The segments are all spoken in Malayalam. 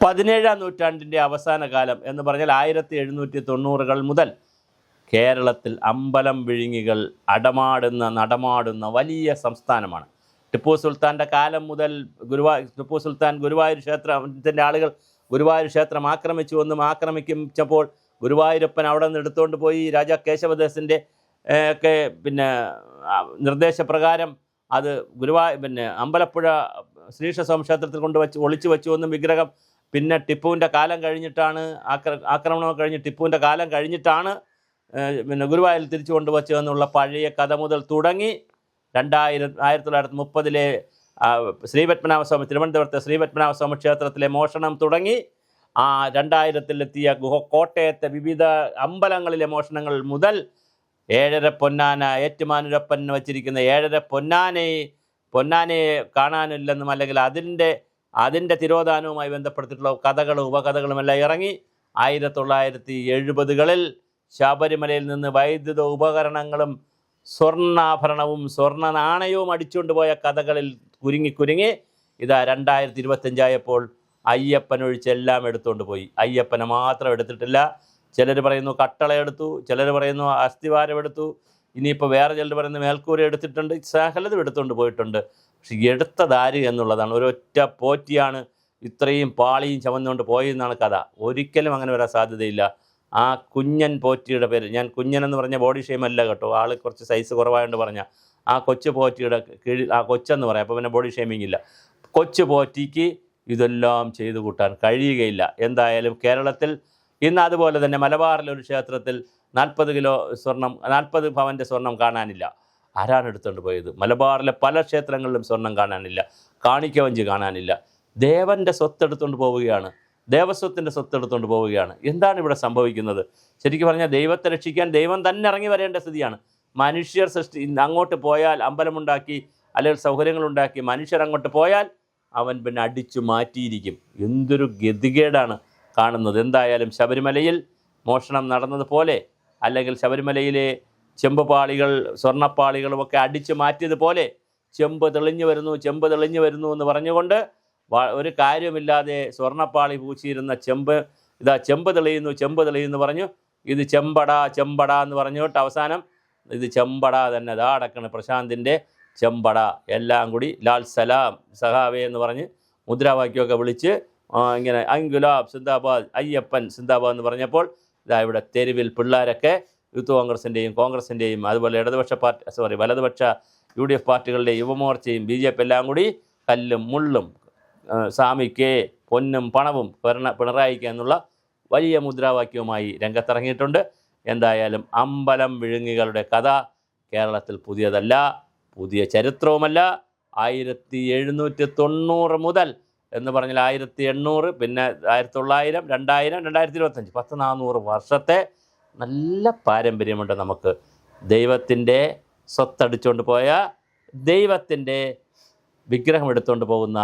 17-ാം നൂറ്റാണ്ടിൻ്റെ അവസാന കാലം എന്ന് പറഞ്ഞാൽ 1790-കൾ മുതൽ കേരളത്തിൽ അമ്പലം വിഴുങ്ങികൾ നടമാടുന്ന വലിയ സംസ്ഥാനമാണ്. ടിപ്പു സുൽത്താൻ്റെ കാലം മുതൽ ടിപ്പു സുൽത്താൻ ഗുരുവായൂർ ക്ഷേത്രത്തിൻ്റെ ആളുകൾ ഗുരുവായൂർ ക്ഷേത്രം ആക്രമിച്ചപ്പോൾ ഗുരുവായൂരപ്പൻ അവിടെ നിന്ന് എടുത്തുകൊണ്ട് പോയി രാജാ കേശവദാസിൻ്റെ ഒക്കെ നിർദ്ദേശപ്രകാരം അത് അമ്പലപ്പുഴ ശ്രീകൃഷ്ണസ്വാമി ക്ഷേത്രത്തിൽ ഒളിച്ചു വെച്ചു എന്നും വിഗ്രഹം. പിന്നെ ടിപ്പുവിൻ്റെ കാലം കഴിഞ്ഞിട്ടാണ് ആക്രമണം കഴിഞ്ഞ് ടിപ്പുവിൻ്റെ കാലം കഴിഞ്ഞിട്ടാണ് ഗുരുവായൂരിൽ തിരിച്ചു കൊണ്ടുവച്ചതെന്നുള്ള പഴയ കഥ മുതൽ തുടങ്ങി 1930-ലെ ശ്രീപത്മനാഭസ്വാമി തിരുവനന്തപുരത്തെ ശ്രീപത്മനാഭസ്വാമി ക്ഷേത്രത്തിലെ മോഷണം തുടങ്ങി 2000-ലെത്തിയ കോട്ടയത്തെ വിവിധ അമ്പലങ്ങളിലെ മോഷണങ്ങൾ മുതൽ ഏഴര പൊന്നാന ഏറ്റുമാനൂരപ്പൻ വച്ചിരിക്കുന്ന ഏഴര പൊന്നാനയെ കാണാനില്ലെന്നും അല്ലെങ്കിൽ അതിൻ്റെ തിരോധാനവുമായി ബന്ധപ്പെടുത്തിയിട്ടുള്ള കഥകളും ഉപകഥകളുമെല്ലാം ഇറങ്ങി 1970-കളിൽ ശബരിമലയിൽ നിന്ന് വൈദ്യുത ഉപകരണങ്ങളും സ്വർണ്ണാഭരണവും സ്വർണ്ണ നാണയവും അടിച്ചുകൊണ്ട് പോയ കഥകളിൽ കുരുങ്ങി ഇതാ 2025 അയ്യപ്പനൊഴിച്ചെല്ലാം എടുത്തുകൊണ്ട് പോയി. അയ്യപ്പനെ മാത്രം എടുത്തിട്ടില്ല. ചിലർ പറയുന്നു കട്ടളയെടുത്തു, ചിലർ പറയുന്നു അസ്ഥിവാരം എടുത്തു, ഇനിയിപ്പോൾ വേറെ ചിലർ പറയുന്നു മേൽക്കൂര എടുത്തിട്ടുണ്ട്, സകലതും എടുത്തുകൊണ്ട് പോയിട്ടുണ്ട്. പക്ഷെ എടുത്തതാര് എന്നുള്ളതാണ്. ഒരൊറ്റ പോറ്റിയാണ് ഇത്രയും പാളിയും ചമന്നുകൊണ്ട് പോയെന്നാണ് കഥ. ഒരിക്കലും അങ്ങനെ വരാൻ സാധ്യതയില്ല. ആ കുഞ്ഞൻ പോറ്റിയുടെ പേര്, ഞാൻ കുഞ്ഞനെന്ന് പറഞ്ഞ ബോഡി ഷെയിം അല്ല കേട്ടോ, ആൾ കുറച്ച് സൈസ് കുറവായതുകൊണ്ട് പറഞ്ഞാൽ ആ കൊച്ചു പോറ്റിയുടെ കീഴിൽ ആ കൊച്ചെന്ന് പറയാം, അപ്പോൾ പിന്നെ ബോഡി ഷെയിമിങ് ഇല്ല. കൊച്ചു പോറ്റിക്ക് ഇതെല്ലാം ചെയ്തു കൂട്ടാൻ കഴിയുകയില്ല. എന്തായാലും കേരളത്തിൽ ഇന്ന് അതുപോലെ തന്നെ മലബാറിലൊരു ക്ഷേത്രത്തിൽ 40 പവൻ്റെ സ്വർണം കാണാനില്ല. ആരാണ് എടുത്തുകൊണ്ട് പോയത്? മലബാറിലെ പല ക്ഷേത്രങ്ങളിലും സ്വർണം കാണാനില്ല, കാണിക്കവഞ്ചി കാണാനില്ല. ദേവൻ്റെ സ്വത്തെടുത്തുകൊണ്ട് പോവുകയാണ്, ദേവസ്വത്തിൻ്റെ സ്വത്തെടുത്തുകൊണ്ട് പോവുകയാണ്. എന്താണ് ഇവിടെ സംഭവിക്കുന്നത്? ശരിക്കും പറഞ്ഞാൽ ദൈവത്തെ രക്ഷിക്കാൻ ദൈവം തന്നെ ഇറങ്ങി വരേണ്ട സ്ഥിതിയാണ്. മനുഷ്യർ അങ്ങോട്ട് പോയാൽ അമ്പലമുണ്ടാക്കി അല്ലെങ്കിൽ സൗകര്യങ്ങളുണ്ടാക്കി മനുഷ്യർ അങ്ങോട്ട് പോയാൽ അവൻ പിന്നെ അടിച്ചു മാറ്റിയിരിക്കും. എന്തൊരു ഗതികേടാണ് കാണുന്നത്. എന്തായാലും ശബരിമലയിൽ മോഷണം നടന്നതുപോലെ അല്ലെങ്കിൽ ശബരിമലയിലെ ചെമ്പുപാളികൾ സ്വർണ്ണപ്പാളികളുമൊക്കെ അടിച്ചു മാറ്റിയതുപോലെ ചെമ്പ് തെളിഞ്ഞു വരുന്നു എന്ന് പറഞ്ഞുകൊണ്ട് ഒരു കാര്യമില്ലാതെ സ്വർണ്ണപ്പാളി പൂച്ചിയിരുന്ന ചെമ്പ് തെളിയുന്നു പറഞ്ഞു. ഇത് ചെമ്പട എന്ന് പറഞ്ഞുകൊണ്ട് അവസാനം ഇത് ചെമ്പട തന്നെ അടക്കണ പ്രശാന്തിൻ്റെ ചെമ്പട എല്ലാം കൂടി ലാൽ സലാം സഹാവേ എന്ന് പറഞ്ഞ് മുദ്രാവാക്യമൊക്കെ വിളിച്ച് ഇങ്ങനെ അങ്കുലാബ് സിന്ദാബാദ് അയ്യപ്പൻ സിന്ദാബാദ് എന്ന് പറഞ്ഞപ്പോൾ ഇവിടെ തെരുവിൽ പിള്ളേരൊക്കെ യൂത്ത് കോൺഗ്രസിൻ്റെയും അതുപോലെ വലതുപക്ഷ UDF പാർട്ടികളുടെ യുവമോർച്ചയും BJP എല്ലാം കൂടി കല്ലും മുള്ളും സ്വാമിക്ക് പൊന്നും പണവും പിണറായിക്ക് എന്നുള്ള വലിയ മുദ്രാവാക്യവുമായി രംഗത്തിറങ്ങിയിട്ടുണ്ട്. എന്തായാലും അമ്പലം വിഴുങ്ങികളുടെ കഥ കേരളത്തിൽ പുതിയതല്ല, പുതിയ ചരിത്രവുമല്ല. 1790 മുതൽ എന്ന് പറഞ്ഞാൽ 1800, പിന്നെ 1900, 2000, 2025 1400 വർഷത്തെ നല്ല പാരമ്പര്യമുണ്ട് നമുക്ക്. ദൈവത്തിൻ്റെ സ്വത്തടിച്ചുകൊണ്ട് പോയ, ദൈവത്തിൻ്റെ വിഗ്രഹം എടുത്തുകൊണ്ട് പോകുന്ന,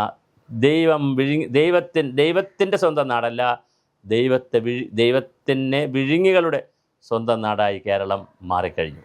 ദൈവത്തിൻ്റെ സ്വന്തം നാടല്ല, ദൈവത്തിനെ വിഴുങ്ങികളുടെ സ്വന്തം നാടായി കേരളം മാറിക്കഴിഞ്ഞു.